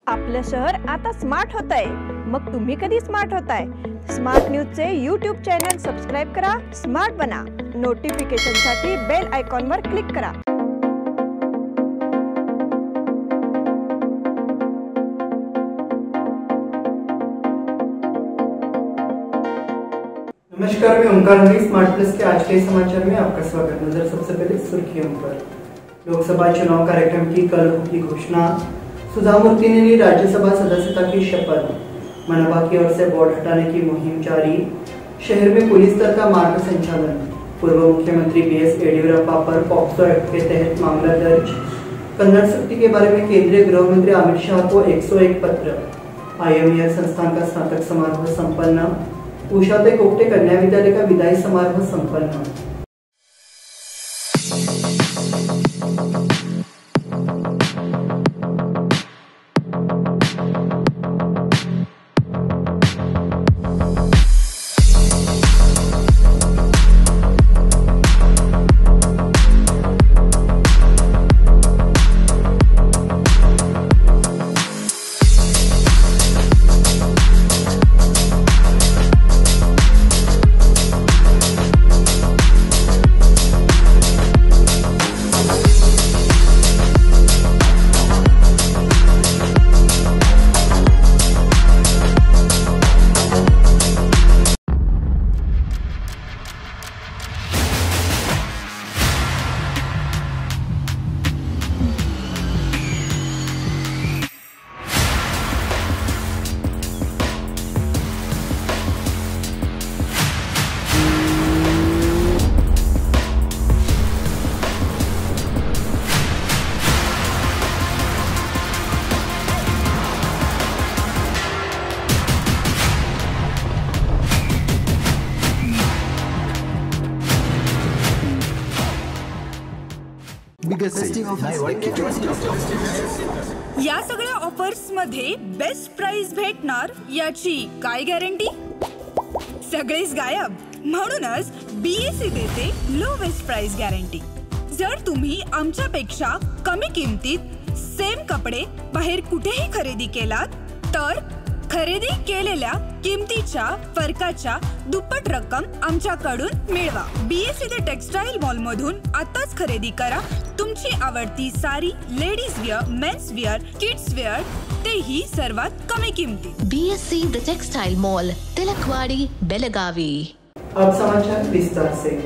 आपलं शहर आता स्मार्ट होत आहे। मग तुम्ही कधी स्मार्ट होताय? स्मार्ट न्यूजचे यूट्यूब चॅनल सबस्क्राइब करा, स्मार्ट बना। नोटिफिकेशनसाठी बेल आयकॉनवर क्लिक करा। नमस्कार, मैं ओंकार स्मार्ट प्लस के आज के समाचार में आपका स्वागत। नजर सबसे पहले सुर्खियों पर। लोकसभा चुनाव कार्यक्रम की कल होगी घोषणा। सुधा मूर्ति ने ली राज्यसभा सदस्यता की शपथ। मनपा की ओर से बोर्ड हटाने की मुहिम जारी। शहर में पुलिस दल का मार्ग संचालन। पूर्व मुख्यमंत्री बीएस येडियुरप्पा पर पॉक्सो एक्ट के तहत मामला दर्ज। कन्नड़ शक्ति के बारे में केंद्रीय गृह मंत्री अमित शाह को 101 पत्र। IMER संस्थान का स्नातक समारोह संपन्न। उषा कोप्टे कन्या विद्यालय का विदाई समारोह संपन्न। या सगळ्या ऑफर्स मध्ये बेस्ट प्राइस भेटणार याची काय गॅरंटी? सगळेच गायब। म्हणूनच BSE देते लोवेस्ट प्राइस गॅरंटी। जर तुम्ही आमच्यापेक्षा कमी किमतीत सेम कपडे बाहेर कुठेही खरेदी केलात तर खरेदी केलेल्या किमतीच्या फरकाच्या दुप्पट रक्कम आमच्याकडून मिळवा। BSE द टेक्सटाईल मॉल मधून आताच खरेदी करा तुमची आवडती sari, ladies wear, men's wear, kids wear, तेही सर्वात कमी किमतीत। BSE the textile mall, Tilakwadi, Belagavi. अब समाचार विस्तार से।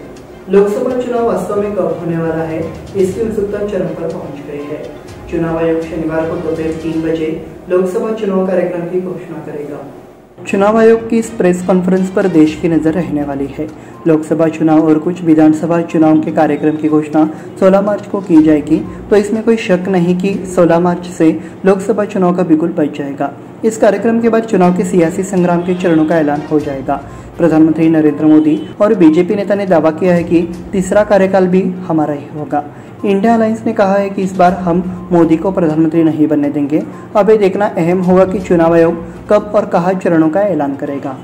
लोकसभा चुनाव वास्तव में कब होने वाला है, इसकी उत्सुकता चरम पर पहुंच गई है। चुनाव आयोग शनिवार को दोपहर 3 बजे लोकसभा चुनाव कार्यक्रम की घोषणा करेगा। चुनाव आयोग की इस प्रेस कॉन्फ्रेंस पर देश की नजर रहने वाली है। लोकसभा चुनाव और कुछ विधानसभा चुनाव के कार्यक्रम की घोषणा 16 मार्च को की जाएगी, तो इसमें कोई शक नहीं कि 16 मार्च से लोकसभा चुनाव का बिगुल बज जाएगा। इस कार्यक्रम के बाद चुनाव के सियासी संग्राम के चरणों का ऐलान हो जाएगा। प्रधानमंत्री नरेंद्र मोदी और बीजेपी नेता ने दावा किया है कि तीसरा कार्यकाल भी हमारा ही होगा। इंडिया अलायंस ने कहा है कि इस बार हम मोदी को प्रधानमंत्री नहीं बनने देंगे। अब ये देखना अहम होगा कि चुनाव आयोग कब और कहां चरणों का ऐलान करेगा।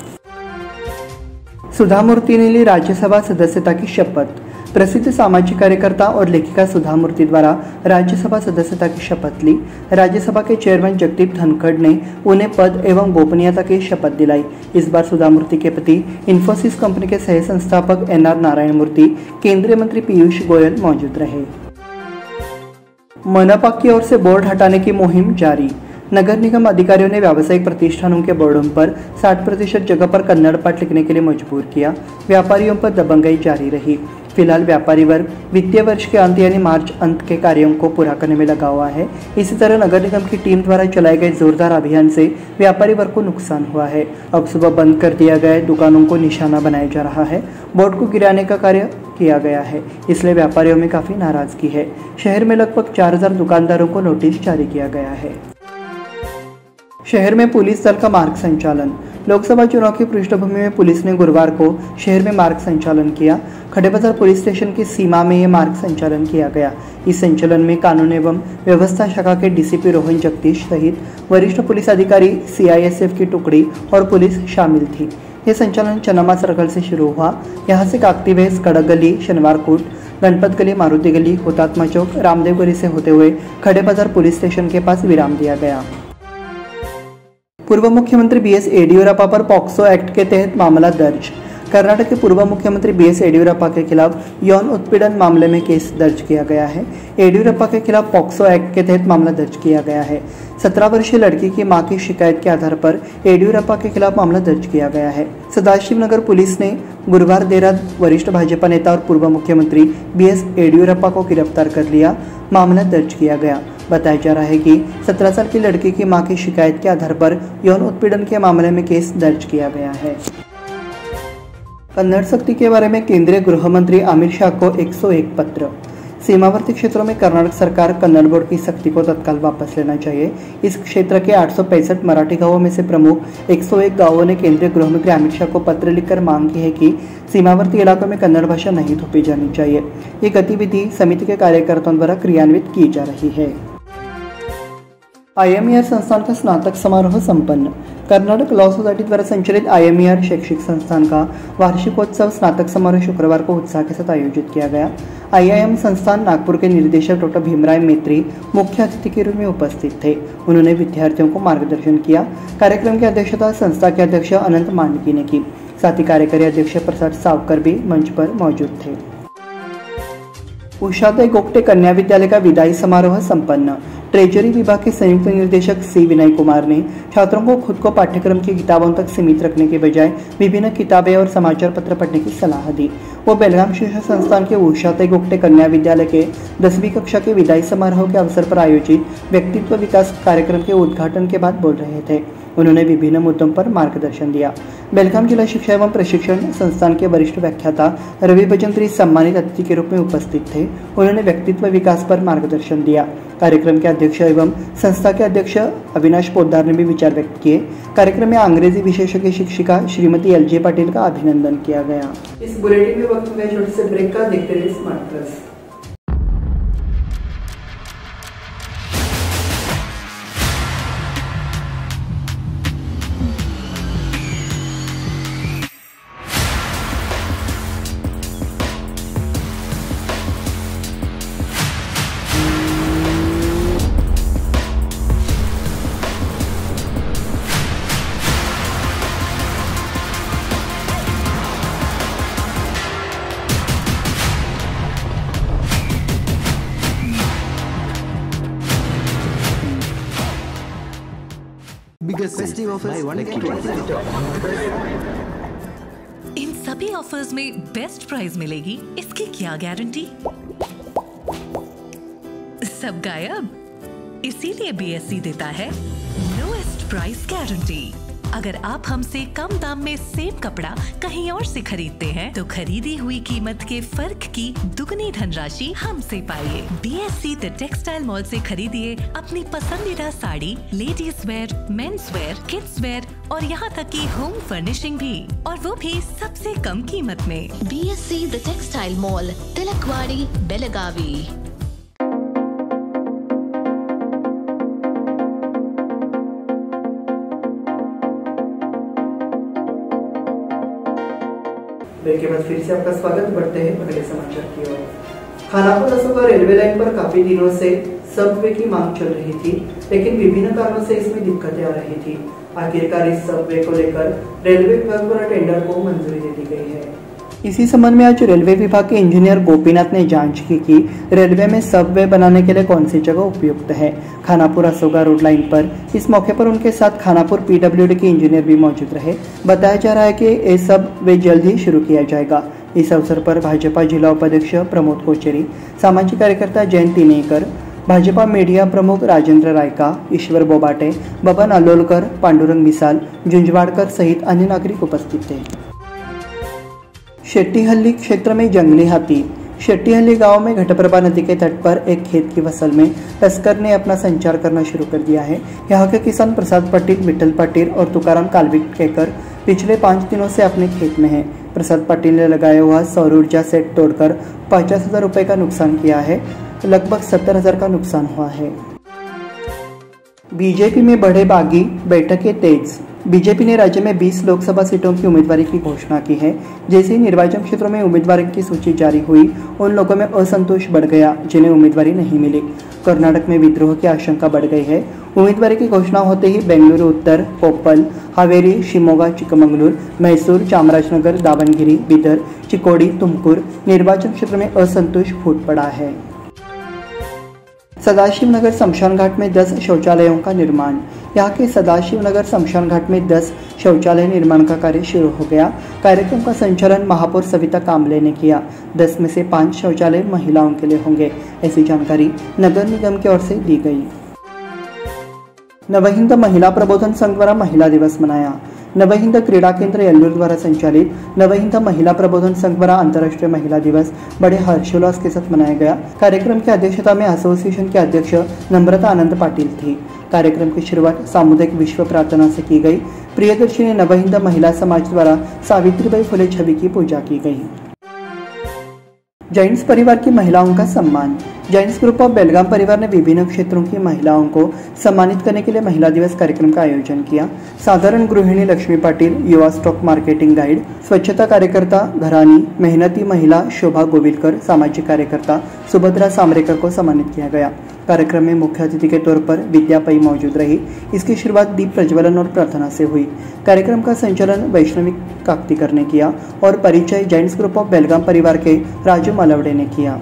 सुधा मूर्ति ने ली राज्यसभा सदस्यता की शपथ। प्रसिद्ध सामाजिक कार्यकर्ता और लेखिका सुधा मूर्ति द्वारा राज्यसभा सदस्यता की शपथ ली। राज्यसभा के चेयरमैन जगदीप धनखड़ ने उन्हें पद एवं गोपनीयता की शपथ दिलाई। इस बार सुधा मूर्ति के पति इन्फोसिस कंपनी के सह संस्थापक NR नारायण मूर्ति, केंद्रीय मंत्री पीयूष गोयल मौजूद रहे। मनपा की ओर से बोर्ड हटाने की मुहिम जारी। नगर निगम अधिकारियों ने व्यावसायिक प्रतिष्ठानों के बोर्डों पर 60% जगह पर कन्नड़ पाठ लिखने के लिए मजबूर किया। व्यापारियों पर दबंगई जारी रही। फिलहाल व्यापारी वर्ग वित्तीय वर्ष के अंत यानी मार्च अंत के कार्यों को पूरा करने में लगा हुआ है। इसी तरह नगर निगम की टीम द्वारा चलाए गए जोरदार अभियान से व्यापारी वर्ग को नुकसान हुआ है। अब सुबह बंद कर दिया गया दुकानों को निशाना बनाया जा रहा है। बोर्ड को गिराने का कार्य किया गया है, इसलिए व्यापारियों में काफी नाराजगी है। शहर में लगभग 4000 दुकानदारों को नोटिस जारी किया गया है। शहर में पुलिस दल का मार्ग संचालन। लोकसभा चुनाव की पृष्ठभूमि में पुलिस ने गुरुवार को शहर में मार्ग संचालन किया। खड़े बाजार पुलिस स्टेशन की सीमा में यह मार्ग संचालन किया गया। इस संचालन में कानून एवं व्यवस्था शाखा के DCP रोहन जगदीश सहित वरिष्ठ पुलिस अधिकारी, CISF की टुकड़ी और पुलिस शामिल थी। यह संचालन चन्नमा सर्कल से शुरू हुआ। यहाँ से काकती वेस, कड़क गली, शनिवार कूट, गणपत गली, मारुति गली, हुतात्मा चौक, रामदेव गली से होते हुए खड़े बाजार पुलिस स्टेशन के पास विराम दिया गया। पूर्व मुख्यमंत्री BS येडियुरप्पा पर पॉक्सो एक्ट के तहत मामला दर्ज। कर्नाटक के पूर्व मुख्यमंत्री BS येडियुरप्पा के खिलाफ यौन उत्पीड़न मामले में केस दर्ज किया गया है। येडियुरप्पा के खिलाफ पॉक्सो एक्ट के तहत मामला दर्ज किया गया है। 17 वर्षीय लड़की की मां की शिकायत के आधार पर येडियुरप्पा के खिलाफ मामला दर्ज किया गया है। सदाशिवनगर पुलिस ने गुरुवार देर रात वरिष्ठ भाजपा नेता और पूर्व मुख्यमंत्री BS येडियुरप्पा को गिरफ्तार कर लिया। मामला दर्ज किया गया। बताया जा रहा है कि 17 साल की लड़की की मां की शिकायत के आधार पर यौन उत्पीड़न के मामले में केस दर्ज किया गया है। कन्नड़ सक्ति के बारे में केंद्रीय गृह मंत्री अमित शाह को 101 पत्र। सीमावर्ती क्षेत्रों में कर्नाटक सरकार कन्नड़ बोर्ड की सख्ती को तत्काल वापस लेना चाहिए। इस क्षेत्र के 865 मराठी गांवों में से प्रमुख 101 गांवों ने केंद्रीय गृह मंत्री अमित शाह को पत्र लिखकर मांग की है कि सीमावर्ती इलाकों में कन्नड़ भाषा नहीं थोपी जानी चाहिए। ये गतिविधि समिति के कार्यकर्ताओं द्वारा क्रियान्वित की जा रही है। IMER संस्थान का स्नातक समारोह संपन्न। कर्नाटक लॉ सोसाइटी द्वारा संचालित IMER शैक्षिक संस्थान का वार्षिकोत्सव स्नातक समारोह शुक्रवार को उत्साह के साथ आयोजित किया गया। IIM संस्थान नागपुर के निर्देशक डॉक्टर भीमराय मैत्री मुख्य अतिथि के रूप में उपस्थित थे। उन्होंने विद्यार्थियों को मार्गदर्शन किया। कार्यक्रम की अध्यक्षता संस्था के अध्यक्ष अनंत मांडकी ने की। साथ ही कार्यकारी अध्यक्ष प्रसाद सावकर भी मंच पर मौजूद थे। उषादय गोगटे कन्या विद्यालय का विदाई समारोह संपन्न। ट्रेजरी विभाग के संयुक्त निदेशक C विनय कुमार ने छात्रों को खुद को पाठ्यक्रम की किताबों तक सीमित रखने के बजाय विभिन्न किताबें और समाचार पत्र पढ़ने की सलाह दी। वो बेलगाम शिक्षा संस्थान के उषादय गोगटे कन्या विद्यालय के 10वीं कक्षा के विदाई समारोह के अवसर पर आयोजित व्यक्तित्व विकास कार्यक्रम के उद्घाटन के बाद बोल रहे थे। उन्होंने विभिन्न मुद्दों पर मार्गदर्शन दिया। बेलगाम जिला शिक्षा एवं प्रशिक्षण संस्थान के वरिष्ठ व्याख्याता रवि भजंत्री सम्मानित अतिथि के रूप में उपस्थित थे। उन्होंने व्यक्तित्व विकास पर मार्गदर्शन दिया। कार्यक्रम के अध्यक्ष एवं संस्था के अध्यक्ष अविनाश पोद्दार ने भी विचार व्यक्त किए। कार्यक्रम में अंग्रेजी विशेषज्ञ शिक्षिका श्रीमती LJ पाटिल का अभिनंदन किया गया। इस बुलेटिन में वक्त में छोटे से ब्रेक का। देखते रहिए स्मार्ट प्लस। इन सभी ऑफर्स में बेस्ट प्राइस मिलेगी, इसकी क्या गारंटी? सब गायब, इसीलिए BSE देता है लोएस्ट प्राइस गारंटी। अगर आप हमसे कम दाम में सेम कपड़ा कहीं और से खरीदते हैं तो खरीदी हुई कीमत के फर्क की दुगनी धनराशि हमसे पाइए। BSE द टेक्सटाइल मॉल से खरीदिए अपनी पसंदीदा sari, ladies wear, men's wear, kids where और यहाँ तक की होम फर्निशिंग भी, और वो भी सबसे कम कीमत में। BSE the textile mall, Tilakwadi, Belagavi. Break के बाद फिर से आपका स्वागत। बढ़ते हैं अगले समाचार की ओर। खानापुर अशोका रेलवे लाइन पर काफी दिनों से सबवे की मांग चल रही थी, लेकिन विभिन्न कारणों से इसमें दिक्कतें आ रही थी। आखिरकार इस सबवे को लेकर रेलवे विभाग द्वारा टेंडर को मंजूरी दे दी गई है। इसी संबंध में आज रेलवे विभाग के इंजीनियर गोपीनाथ ने जांच की कि रेलवे में सबवे बनाने के लिए कौन सी जगह उपयुक्त है। खानापुर अशोका रोड लाइन पर इस मौके पर उनके साथ खानापुर PWD के इंजीनियर भी मौजूद रहे। बताया जा रहा है कि ये सबवे जल्द ही शुरू किया जाएगा। इस अवसर पर भाजपा जिला उपाध्यक्ष प्रमोद कोचेरी, सामाजिक कार्यकर्ता जयंत तिनेकर, भाजपा मीडिया प्रमुख राजेंद्र रायका, ईश्वर बोबाटे, बबन अलोलकर, पांडुरंग मिसाल, जुंजवाड़कर सहित अन्य नागरिक उपस्थित थे। शेट्टीहल्ली क्षेत्र में जंगली हाथी। शेट्टीहल्ली गांव में घटप्रभा नदी के तट पर एक खेत की फसल में तस्कर ने अपना संचार करना शुरू कर दिया है। यहाँ के किसान प्रसाद पाटिल, विठल पाटिल और तुकाराम कालविकेकर पिछले 5 दिनों से अपने खेत में हैं। प्रसाद पाटिल ने लगाया हुआ सौर ऊर्जा सेट तोड़कर 50,000 रुपए का नुकसान किया है। लगभग 70,000 का नुकसान हुआ है। बीजेपी में बढ़े बागी, बैठकें तेज। बीजेपी ने राज्य में 20 लोकसभा सीटों की उम्मीदवारी की घोषणा की है। जैसे ही निर्वाचन क्षेत्रों में उम्मीदवारों की सूची जारी हुई, उन लोगों में असंतोष बढ़ गया जिन्हें उम्मीदवारी नहीं मिली। कर्नाटक में विद्रोह की आशंका बढ़ गई है। उम्मीदवारी की घोषणा होते ही बेंगलुरु उत्तर, कोप्पल, हावेरी, शिमोगा, चिकमंगलूर, मैसूर, चामराजनगर, दावणगिरी, बीदर, चिकोड़ी, तुमकुर निर्वाचन क्षेत्र में असंतोष फूट पड़ा है। सदाशिव नगर शमशान घाट में 10 शौचालयों का निर्माण। यहाँ के सदाशिव नगर शमशान घाट में 10 शौचालय निर्माण का कार्य शुरू हो गया। कार्यक्रम का संचालन महापौर सविता कामले ने किया। 10 में से 5 शौचालय महिलाओं के लिए होंगे, ऐसी जानकारी नगर निगम की ओर से दी गई। नवहिंद महिला प्रबोधन संघ द्वारा महिला दिवस मनाया। नवहिंद क्रीड़ा केंद्र येल्लूर द्वारा संचालित नवहिंद महिला प्रबोधन संघ द्वारा अंतर्राष्ट्रीय महिला दिवस बड़े हर्षोल्लास के साथ मनाया गया। कार्यक्रम की अध्यक्षता में एसोसिएशन के अध्यक्ष नम्रता आनंद पाटिल थी। कार्यक्रम की शुरुआत सामुदायिक विश्व प्रार्थना से की गई। प्रियदर्शिनी नवहिंद महिला समाज द्वारा सावित्रीबाई फुले छवि की पूजा की गई। जैन्स परिवार की महिलाओं का सम्मान। जैन्स ग्रुप ऑफ बेलगाम परिवार ने विभिन्न क्षेत्रों की महिलाओं को सम्मानित करने के लिए महिला दिवस कार्यक्रम का आयोजन किया। साधारण गृहिणी लक्ष्मी पाटिल, युवा स्टॉक मार्केटिंग गाइड, स्वच्छता कार्यकर्ता घरानी, मेहनती महिला शोभा गोविलकर, सामाजिक कार्यकर्ता सुभद्रा सामरेकर को सम्मानित किया गया। कार्यक्रम में मुख्य अतिथि के तौर पर विद्या पई मौजूद रही। इसकी शुरुआत दीप प्रज्वलन और प्रार्थना से हुई। कार्यक्रम का संचालन वैष्णवी काकतीकर ने किया और परिचय जैन्स ग्रुप ऑफ बेलगाम परिवार के राजू मलवड़े ने किया।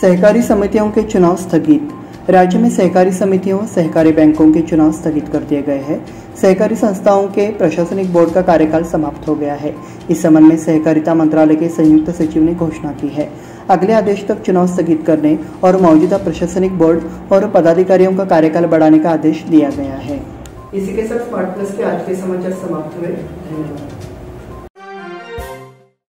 सहकारी समितियों के चुनाव स्थगित। राज्य में सहकारी समितियों, सहकारी बैंकों के चुनाव स्थगित कर दिए गए हैं। सहकारी संस्थाओं के प्रशासनिक बोर्ड का कार्यकाल समाप्त हो गया है। इस संबंध में सहकारिता मंत्रालय के संयुक्त सचिव ने घोषणा की है। अगले आदेश तक चुनाव स्थगित करने और मौजूदा प्रशासनिक बोर्ड और पदाधिकारियों का कार्यकाल बढ़ाने का आदेश दिया गया है। इसी के साथ स्मार्ट प्लस के आज के समाचार समाप्त हुए। धन्यवाद।